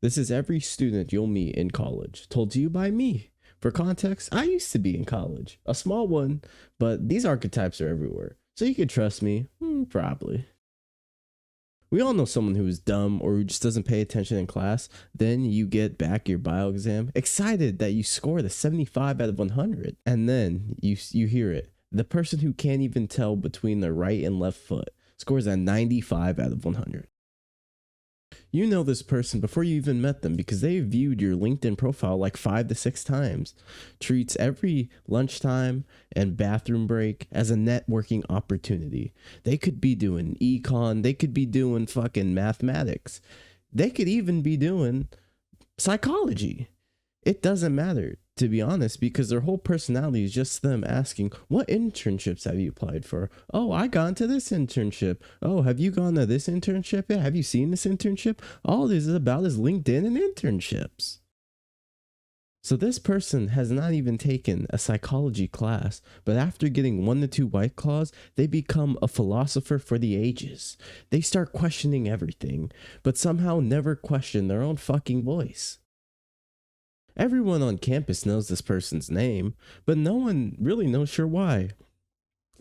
This is every student you'll meet in college, told to you by me. For context, I used to be in college, a small one, but these archetypes are everywhere. So you can trust me, probably. We all know someone who is dumb or who just doesn't pay attention in class. Then you get back your bio exam, excited that you scored a 75 out of 100. And then you hear it. The person who can't even tell between their right and left foot scores a 95 out of 100. You know this person before you even met them because they viewed your LinkedIn profile like 5 to 6 times, treats every lunchtime and bathroom break as a networking opportunity. They could be doing econ, they could be doing fucking mathematics, they could even be doing psychology. It doesn't matter, to be honest, because their whole personality is just them asking, what internships have you applied for? Oh, I got into this internship. Oh, have you gone to this internship? Yeah, have you seen this internship? All this is about is LinkedIn and internships. So this person has not even taken a psychology class, but after getting 1 to 2 White Claws, they become a philosopher for the ages. They start questioning everything, but somehow never question their own fucking voice. Everyone on campus knows this person's name, but no one really knows sure why.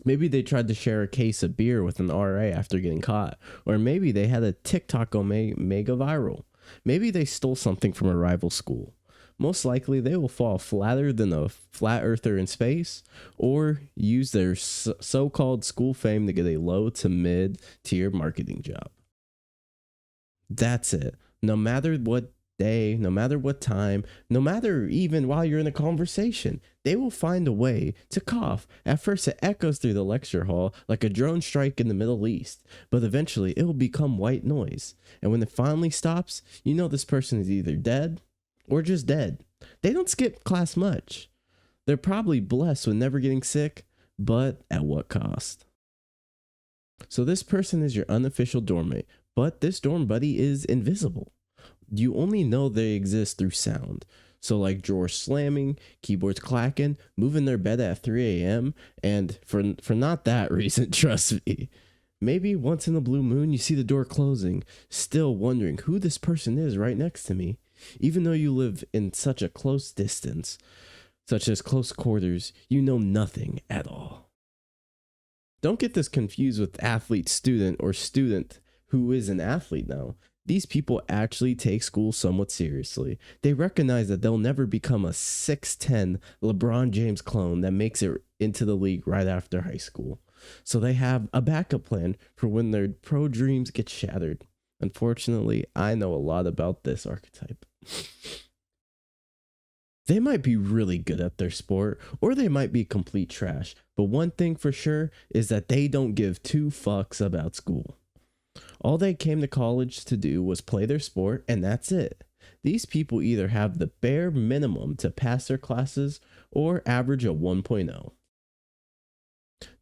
Maybe they tried to share a case of beer with an RA after getting caught, or maybe they had a TikTok go mega viral. Maybe they stole something from a rival school. Most likely they will fall flatter than a flat earther in space, or use their so-called school fame to get a low to mid tier marketing job. That's it. No matter what day, no matter what time, no matter even while you're in a conversation, they will find a way to cough. At first it echoes through the lecture hall like a drone strike in the Middle East, but eventually it will become white noise. And when it finally stops, you know this person is either dead or just dead. They don't skip class much. They're probably blessed with never getting sick, but at what cost? So this person is your unofficial dorm mate, but this dorm buddy is invisible. You only know they exist through sound. So like drawers slamming, keyboards clacking, moving their bed at 3 a.m. And for not that reason, trust me. Maybe once in a blue moon you see the door closing, still wondering who this person is right next to me. Even though you live in such a close distance, such as close quarters, you know nothing at all. Don't get this confused with athlete student or student who is an athlete now. These people actually take school somewhat seriously. They recognize that they'll never become a 6'10" LeBron James clone that makes it into the league right after high school. So they have a backup plan for when their pro dreams get shattered. Unfortunately, I know a lot about this archetype. They might be really good at their sport, or they might be complete trash, but one thing for sure is that they don't give 2 fucks about school. All they came to college to do was play their sport, and that's it. These people either have the bare minimum to pass their classes or average a 1.0.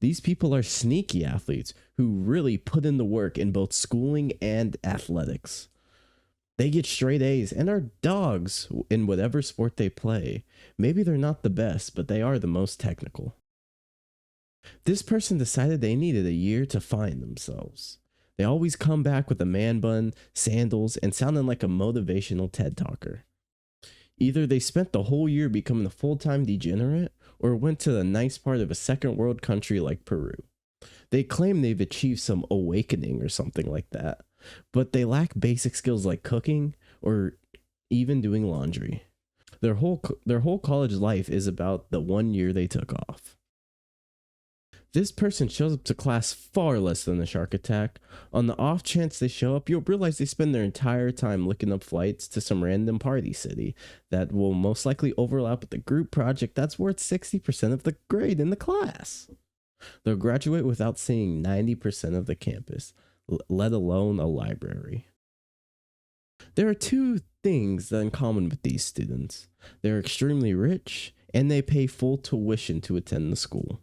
These people are sneaky athletes who really put in the work in both schooling and athletics. They get straight A's and are dogs in whatever sport they play. Maybe they're not the best, but they are the most technical. This person decided they needed a year to find themselves. They always come back with a man bun, sandals, and sounding like a motivational TED talker. Either they spent the whole year becoming a full-time degenerate, or went to the nice part of a second world country like Peru. They claim they've achieved some awakening or something like that, but they lack basic skills like cooking or even doing laundry. Their whole college life is about the 1 year they took off. This person shows up to class far less than the shark attack. On the off chance they show up, you'll realize they spend their entire time looking up flights to some random party city that will most likely overlap with the group project that's worth 60% of the grade in the class. They'll graduate without seeing 90% of the campus, let alone a library. There are 2 things that are in common with these students. They're extremely rich, and they pay full tuition to attend the school,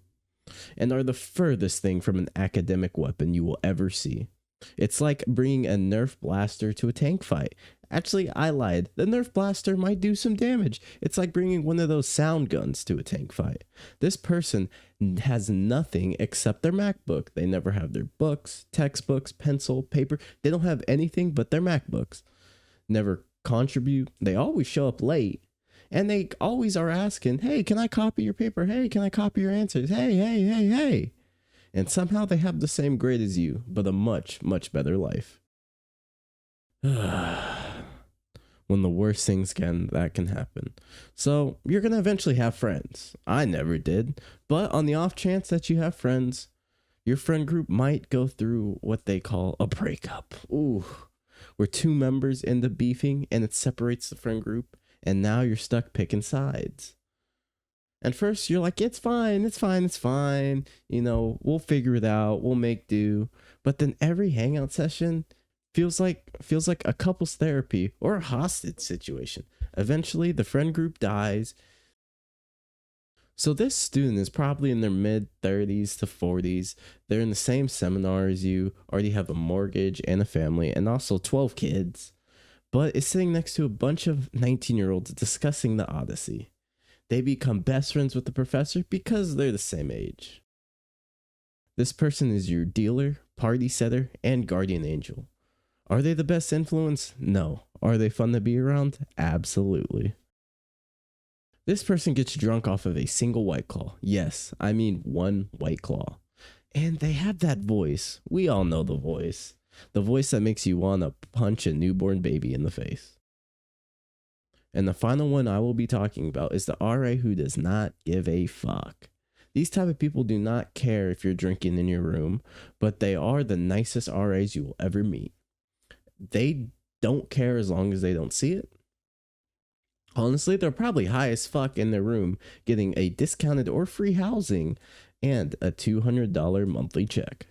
and are the furthest thing from an academic weapon you will ever see. It's like bringing a Nerf blaster to a tank fight. Actually, I lied. The Nerf blaster might do some damage. It's like bringing one of those sound guns to a tank fight. This person has nothing except their MacBook. They never have their books, textbooks, pencil, paper. They don't have anything but their MacBooks. Never contribute, they always show up late, and they always are asking, hey, can I copy your paper? Hey, can I copy your answers? Hey, hey, hey, hey. And somehow they have the same grade as you, but a much, much better life. When the worst things that can happen. So you're going to eventually have friends. I never did. But on the off chance that you have friends, your friend group might go through what they call a breakup. Ooh, where two members end up beefing and it separates the friend group. And now you're stuck picking sides. And first you're like, it's fine, it's fine, it's fine. You know, we'll figure it out. We'll make do. But then every hangout session feels like a couple's therapy or a hostage situation. Eventually the friend group dies. So this student is probably in their mid 30s to 40s. They're in the same seminar as you, already have a mortgage and a family and also 12 kids, but is sitting next to a bunch of 19-year-olds discussing the Odyssey. They become best friends with the professor because they're the same age. This person is your dealer, party setter, and guardian angel. Are they the best influence? No. Are they fun to be around? Absolutely. This person gets drunk off of a single White Claw. Yes, I mean one White Claw. And they have that voice. We all know the voice. The voice that makes you want to punch a newborn baby in the face. And the final one I will be talking about is the RA who does not give a fuck. These type of people do not care if you're drinking in your room, but they are the nicest RAs you will ever meet. They don't care as long as they don't see it. Honestly, they're probably high as fuck in their room, getting a discounted or free housing and a $200 monthly check.